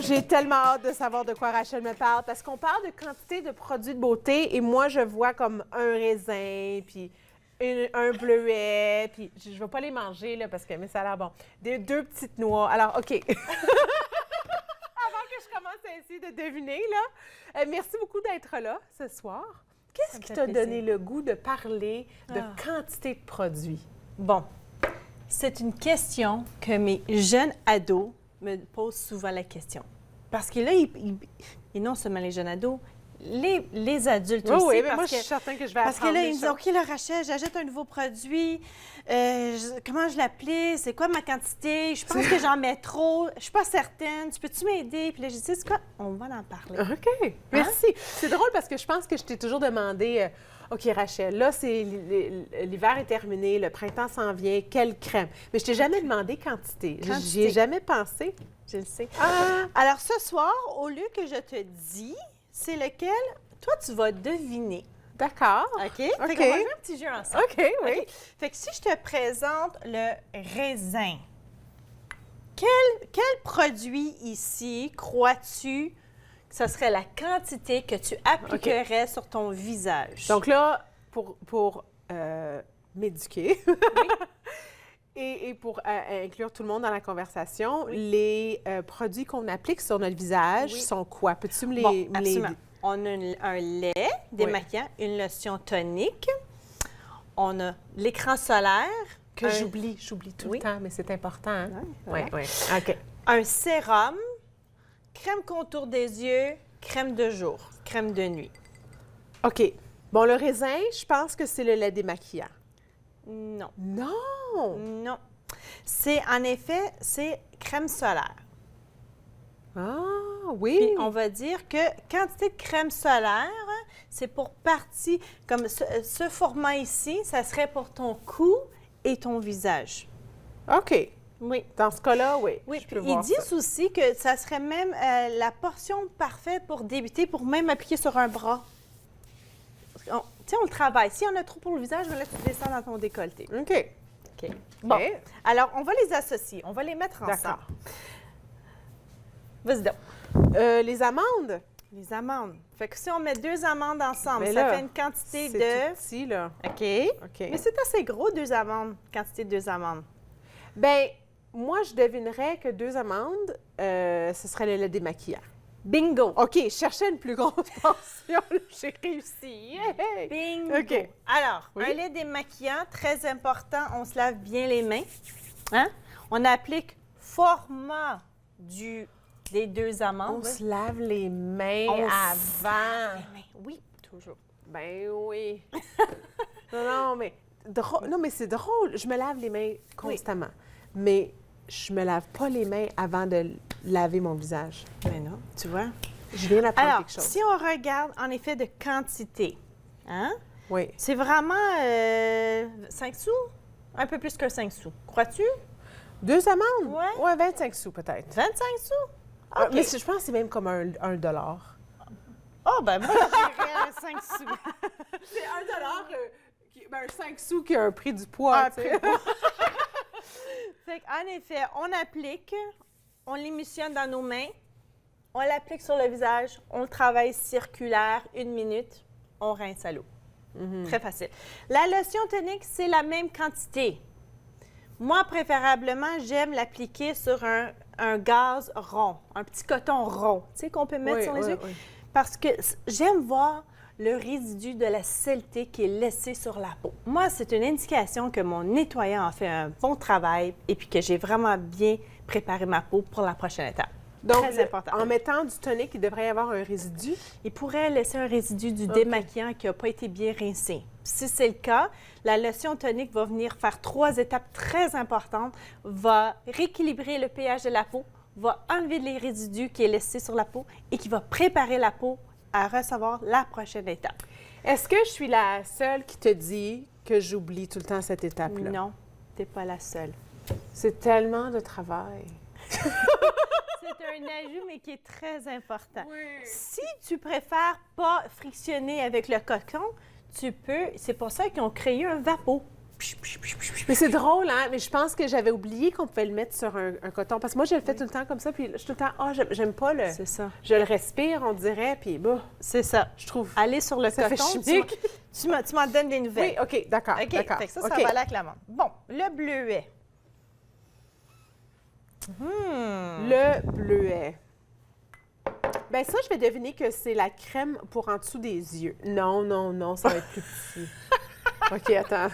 j'ai tellement hâte de savoir de quoi Rachel me parle parce qu'on parle de quantité de produits de beauté et moi, je vois comme un raisin, puis un bleuet, puis je ne vais pas les manger, là, parce que mais ça a l'air bon. Deux petites noix. Alors, OK. Avant que je commence à essayer de deviner, là, merci beaucoup d'être là ce soir. Qu'est-ce qui t'a donné le goût de parler de quantité de produits? Bon, c'est une question que mes jeunes ados me posent souvent la question. Parce que là, et non seulement les jeunes ados, les adultes aussi. Oui, mais parce moi, que, je suis certain que je vais parce que apprendre là, des ils me disent, choses. OK, là, Rachel, j'achète un nouveau produit. Comment je l'applique? C'est quoi ma quantité? Je pense que j'en mets trop. Je suis pas certaine. Tu peux-tu m'aider? Puis là, j'ai dit, c'est quoi? On va en parler. OK, merci. C'est drôle parce que je pense que je t'ai toujours demandé, OK, Rachel, là, c'est l'hiver est terminé, le printemps s'en vient, quelle crème? Mais je t'ai jamais demandé quantité. J'y ai jamais pensé. Je le sais. Ah! Alors, ce soir, au lieu que je te dis, c'est lequel, toi, tu vas deviner. D'accord. OK? Fait qu'on va jouer un petit jeu ensemble. OK, oui. OK? Fait que si je te présente le raisin, quel produit ici crois-tu que ce serait la quantité que tu appliquerais sur ton visage? Donc là, pour m'éduquer et pour inclure tout le monde dans la conversation, les produits qu'on applique sur notre visage sont quoi? Peux-tu me les... Absolument. On a un lait démaquillant, une lotion tonique, on a l'écran solaire. Que j'oublie tout le temps, mais c'est important. Hein? Oui, oui. OK. Un sérum, crème contour des yeux, crème de jour, crème de nuit. OK. Bon, le raisin, je pense que c'est le lait démaquillant. Non. Non! Non. En effet, c'est crème solaire. Ah, oui! Puis on va dire que quantité de crème solaire, c'est pour partie, comme ce format ici, ça serait pour ton cou et ton visage. OK. Oui. Dans ce cas-là, oui. Oui, je peux puis ils voir ça. disent aussi que ça serait même la portion parfaite pour débuter, pour même appliquer sur un bras. Tu sais, on le travaille. Si on a trop pour le visage, là, tu descends dans ton décolleté. OK. OK. Bon, OK. alors, on va les associer. On va les mettre ensemble. D'accord. Vas-y donc. Les amandes? Les amandes. Fait que si on met 2 amandes ensemble, Mais ça là, fait une quantité c'est de... tout petit, là. OK. OK. Mais c'est assez gros, 2 amandes. Quantité de 2 amandes. Bien, moi, je devinerais que 2 amandes, ce serait le lait démaquillant. Bingo! OK, je cherchais une plus grosse portion. J'ai réussi. Hey! Bingo! OK. Alors, Oui. un lait démaquillant, très important, on se lave bien les mains. Hein? On applique format des 2 amandes. On se lave les mains On avant. Les mains, oui, toujours. Ben oui. non, mais non, mais c'est drôle. Je me lave les mains constamment. Mais je me lave pas les mains avant de laver mon visage. Mais non, tu vois. Je viens d'apprendre Alors, quelque chose. si on regarde en effet de quantité, hein? Oui. C'est vraiment 5 sous? Un peu plus que 5 sous. Crois-tu? 2 amandes? Ouais. Ouais, 25 sous peut-être. 25 sous? OK. Mais je pense que c'est même comme un $1. Oh, ben moi, je dirais 5 sous. C'est $1, 5 sous qui a un prix du poids, tu sais. Fait qu'en effet, on applique, on l'émissionne dans nos mains, on l'applique sur le visage, on le travaille circulaire, 1 minute, on rince à l'eau. Très facile. La lotion tonique, c'est la même quantité. Moi, préférablement, j'aime l'appliquer sur un gaz rond, un petit coton rond, tu sais, qu'on peut mettre sur les yeux. Oui. Parce que j'aime voir le résidu de la saleté qui est laissé sur la peau. Moi, c'est une indication que mon nettoyant a fait un bon travail et puis que j'ai vraiment bien préparé ma peau pour la prochaine étape. Donc, Très important. en mettant du tonique, il devrait y avoir un résidu. Il pourrait laisser un résidu du démaquillant qui n'a pas été bien rincé. Si c'est le cas, la lotion tonique va venir faire 3 étapes très importantes, va rééquilibrer le pH de la peau, va enlever les résidus qui est laissé sur la peau et qui va préparer la peau à recevoir la prochaine étape. Est-ce que je suis la seule qui te dit que j'oublie tout le temps cette étape-là? Non, tu n'es pas la seule. C'est tellement de travail. C'est un ajout, mais qui est très important. Oui. Si tu préfères pas frictionner avec le coton, tu peux, c'est pour ça qu'ils ont créé un vapeau. Mais c'est drôle, hein? Mais je pense que j'avais oublié qu'on pouvait le mettre sur un coton. Parce que moi, je le fais tout le temps comme ça, puis je suis tout le temps, j'aime pas le... C'est ça. Je le respire, on dirait, puis bah, C'est ça. je trouve... Aller sur le Ça fait coton, chimique. tu m'en donnes des nouvelles. Oui, OK, d'accord, OK, d'accord. fait que ça OK. va aller avec la menthe. Bon, le bleuet. Le bleuet. Ben ça, je vais deviner que c'est la crème pour en dessous des yeux. Non, non, non, ça va être plus petit. OK, attends.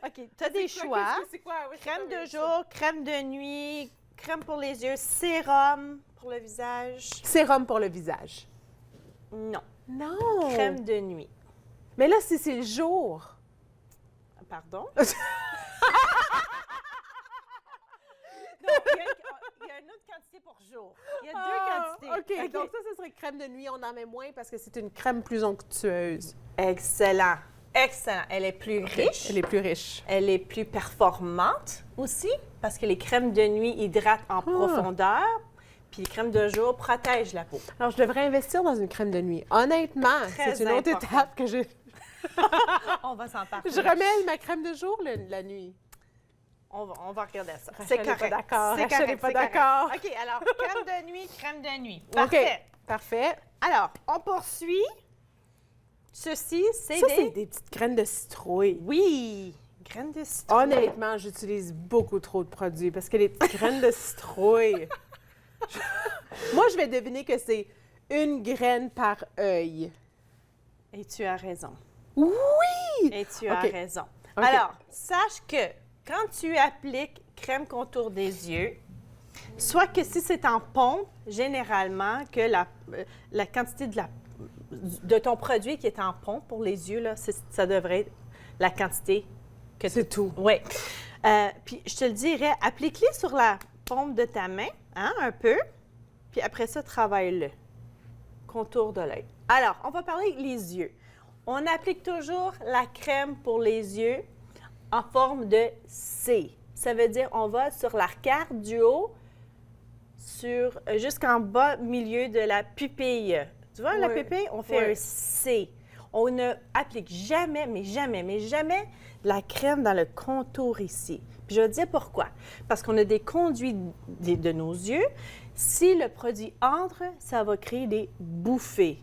OK, tu as des choix. C'est quoi? Oui, c'est Crème quoi, de oui, jour, crème de nuit, crème pour les yeux, sérum pour le visage. Sérum pour le visage. Non, Non. crème de nuit. Mais là, si c'est le jour. Pardon? Il y a une autre quantité pour jour. Il y a deux quantités. OK, donc ça serait crème de nuit. On en met moins parce que c'est une crème plus onctueuse. Excellent. Excellent. Elle est plus riche. Elle est plus riche. Elle est plus performante aussi parce que les crèmes de nuit hydratent en profondeur, puis les crèmes de jour protègent la peau. Alors, je devrais investir dans une crème de nuit. Honnêtement, Très c'est une autre important. étape que je... On va s'en parler. Je remets ma crème de jour la nuit. On va regarder ça. Rachel C'est est correct. pas d'accord. C'est Rachel correct, est pas c'est correct. d'accord. OK, alors, crème de nuit, crème de nuit. Parfait. OK, parfait. Alors, on poursuit. Ceci, c'est Ça, des... c'est des petites graines de citrouille. Oui, graines de citron. Honnêtement, j'utilise beaucoup trop de produits parce que les petites graines de citrouille... Moi, je vais deviner que c'est une graine par œil. Et tu as raison. Oui! Et tu as OK. raison. OK. Alors, sache que quand tu appliques crème contour des yeux, soit que si c'est en pompe, généralement, que la quantité de ton produit qui est en pompe pour les yeux, là, ça devrait être la quantité que C'est tout. Oui. Puis je te le dirais, applique-les sur la paume de ta main, hein, un peu, puis après ça, travaille-le. Contour de l'œil. Alors, on va parler les yeux. On applique toujours la crème pour les yeux en forme de C. Ça veut dire on va sur l'arcade du haut, jusqu'en bas milieu de la pupille. Tu vois, la Oui. pupille, on fait Oui. un C. On ne applique jamais, mais jamais, mais jamais de la crème dans le contour ici. Puis je vais te dire pourquoi. Parce qu'on a des conduits de nos yeux. Si le produit entre, ça va créer des bouffées.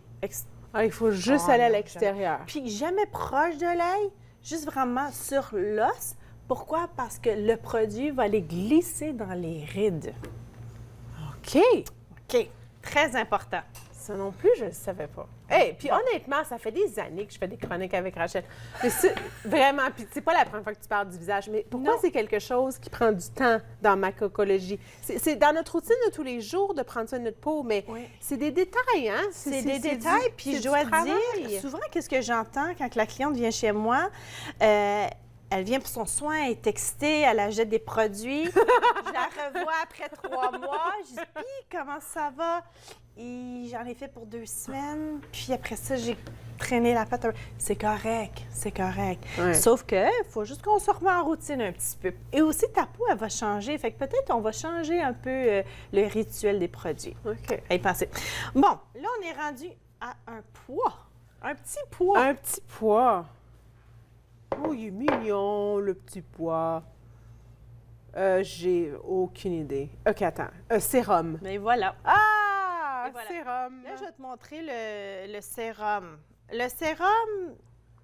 Ah, il faut juste Oh, aller à non, l'extérieur. Puis jamais proche de l'œil, juste vraiment sur l'os. Pourquoi? Parce que le produit va aller glisser dans les rides. OK! OK. Très important. Ça non plus, je ne le savais pas. Hey, puis honnêtement, ça fait des années que je fais des chroniques avec Rachel. Mais vraiment, puis c'est pas la première fois que tu parles du visage, mais pourquoi Non. c'est quelque chose qui prend du temps dans ma cocologie? C'est dans notre routine de tous les jours de prendre soin de notre peau, mais Oui. c'est des détails, hein? C'est des détails, du- puis c'est je du dois travail. dire, souvent, qu'est-ce que j'entends quand la cliente vient chez moi? Elle vient pour son soin, elle est excitée, elle achète des produits. Je la revois après 3 mois. Je dis, puis comment ça va? Et j'en ai fait pour 2 semaines. Puis après ça, j'ai traîné la patte. C'est correct, c'est correct. Ouais. Sauf que faut juste qu'on se remet en routine un petit peu. Et aussi, ta peau, elle va changer. Fait que peut-être on va changer un peu le rituel des produits. OK. À y penser. Bon, là, on est rendu à un pois. Un petit pois. Un petit pois. Oh, il est mignon, le petit pois. J'ai aucune idée. OK, attends. Un sérum. Mais voilà. Ah! Et voilà. Sérum. Là, je vais te montrer le sérum. Le sérum,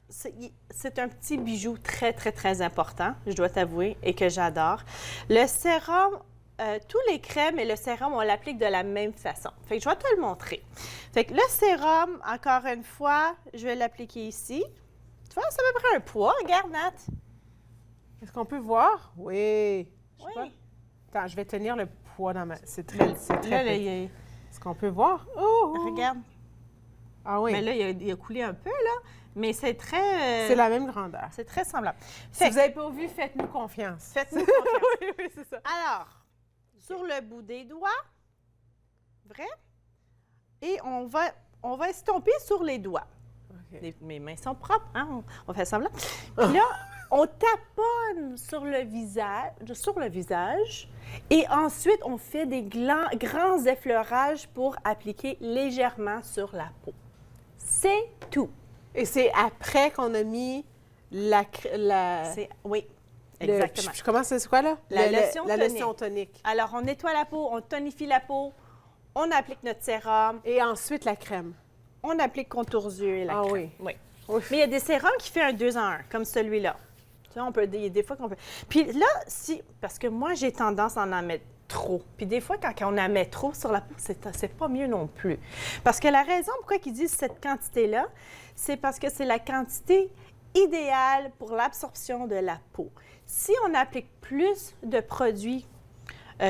c'est un petit bijou très, très, très important, je dois t'avouer, et que j'adore. Le sérum, tous les crèmes et le sérum, on l'applique de la même façon. Fait que je vais te le montrer. Fait que le sérum, encore une fois, je vais l'appliquer ici. Tu vois, c'est à peu près un poids. Regarde, Nat. Est-ce qu'on peut voir? Oui. Je sais Oui. pas. Attends, je vais tenir le poids dans ma... C'est très Là, petit. là, Est-ce qu'on peut voir? Oh! oh. regarde. Ah oui. Mais là, il a coulé un peu, là. Mais c'est très... C'est la même grandeur. C'est très semblable. Si Fait vous n'avez pas vu, faites-nous confiance. faites-nous confiance. oui, oui, c'est ça. Alors, sur le bout des doigts, vrai? Et on va estomper sur les doigts. OK. Mes mains sont propres, hein? On fait semblant. Puis là, on taponne sur le visage et ensuite, on fait des grands effleurages pour appliquer légèrement sur la peau. C'est tout. Et c'est après qu'on a mis Oui, le- exactement. comment c'est quoi, là? La lotion la tonique. lotion tonique. Alors, on nettoie la peau, on tonifie la peau, on applique notre sérum, Et ensuite, la crème. on applique contour-yeux et la Ah crème. oui. Oui. Mais il y a des sérums qui font un 2 en 1, comme celui-là. Tu vois, il y a des fois qu'on peut... Puis là, parce que moi, j'ai tendance à en mettre trop. Puis des fois, quand on en met trop sur la peau, c'est pas mieux non plus. Parce que la raison pourquoi ils disent cette quantité-là, c'est parce que c'est la quantité idéale pour l'absorption de la peau. Si on applique plus de produits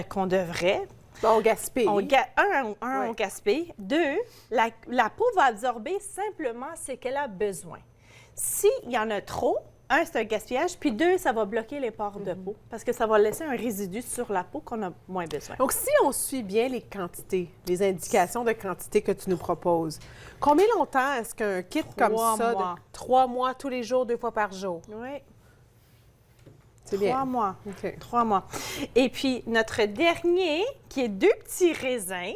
qu'on devrait, Bon, on gaspille. on gaspille. 2, la peau va absorber simplement ce qu'elle a besoin. S'il y en a trop, 1, c'est un gaspillage, puis 2, ça va bloquer les pores de peau parce que ça va laisser un résidu sur la peau qu'on a moins besoin. Donc, si on suit bien les quantités, les indications de quantité que tu nous proposes, combien longtemps est-ce qu'un kit comme 3 ça, mois. de 3 mois, tous les jours, 2 fois par jour? Oui. C'est 3 bien. mois. OK. 3 mois. Et puis, notre dernier, qui est 2 petits raisins.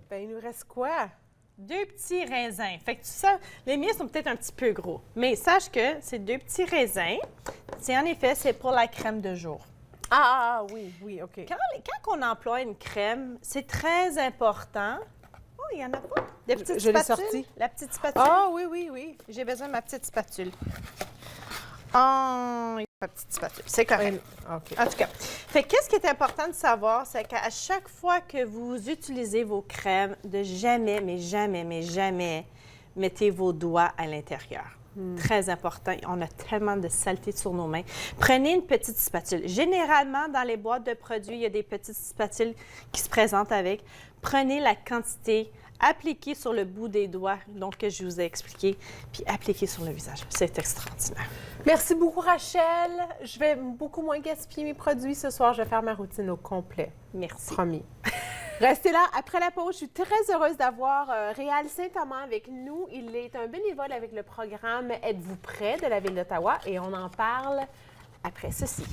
Ben, il nous reste quoi? 2 petits raisins. Fait que tu sais, les miens sont peut-être un petit peu gros. Mais sache que ces 2 petits raisins, c'est en effet, c'est pour la crème de jour. Oui, OK. Quand on emploie une crème, c'est très important. Oh, il y en a pas. Des petites Je l'ai spatules. sorti. La petite spatule. Ah, oui. J'ai besoin de ma petite spatule. Oh, ma petite spatule. C'est correct. OK. En tout cas, fait que qu'est-ce qui est important de savoir, c'est qu'à chaque fois que vous utilisez vos crèmes, de jamais, mais jamais, mais jamais, mettez vos doigts à l'intérieur. Très important. On a tellement de saleté sur nos mains. Prenez une petite spatule. Généralement, dans les boîtes de produits, il y a des petites spatules qui se présentent avec. Prenez la quantité, appliquez sur le bout des doigts, donc que je vous ai expliqué, puis appliquez sur le visage. C'est extraordinaire. Merci beaucoup, Rachel. Je vais beaucoup moins gaspiller mes produits ce soir. Je vais faire ma routine au complet. Merci. Promis. Restez là. Après la pause, je suis très heureuse d'avoir Réal Saint-Amand avec nous. Il est un bénévole avec le programme Êtes-vous prêt de la Ville d'Ottawa et on en parle après ceci.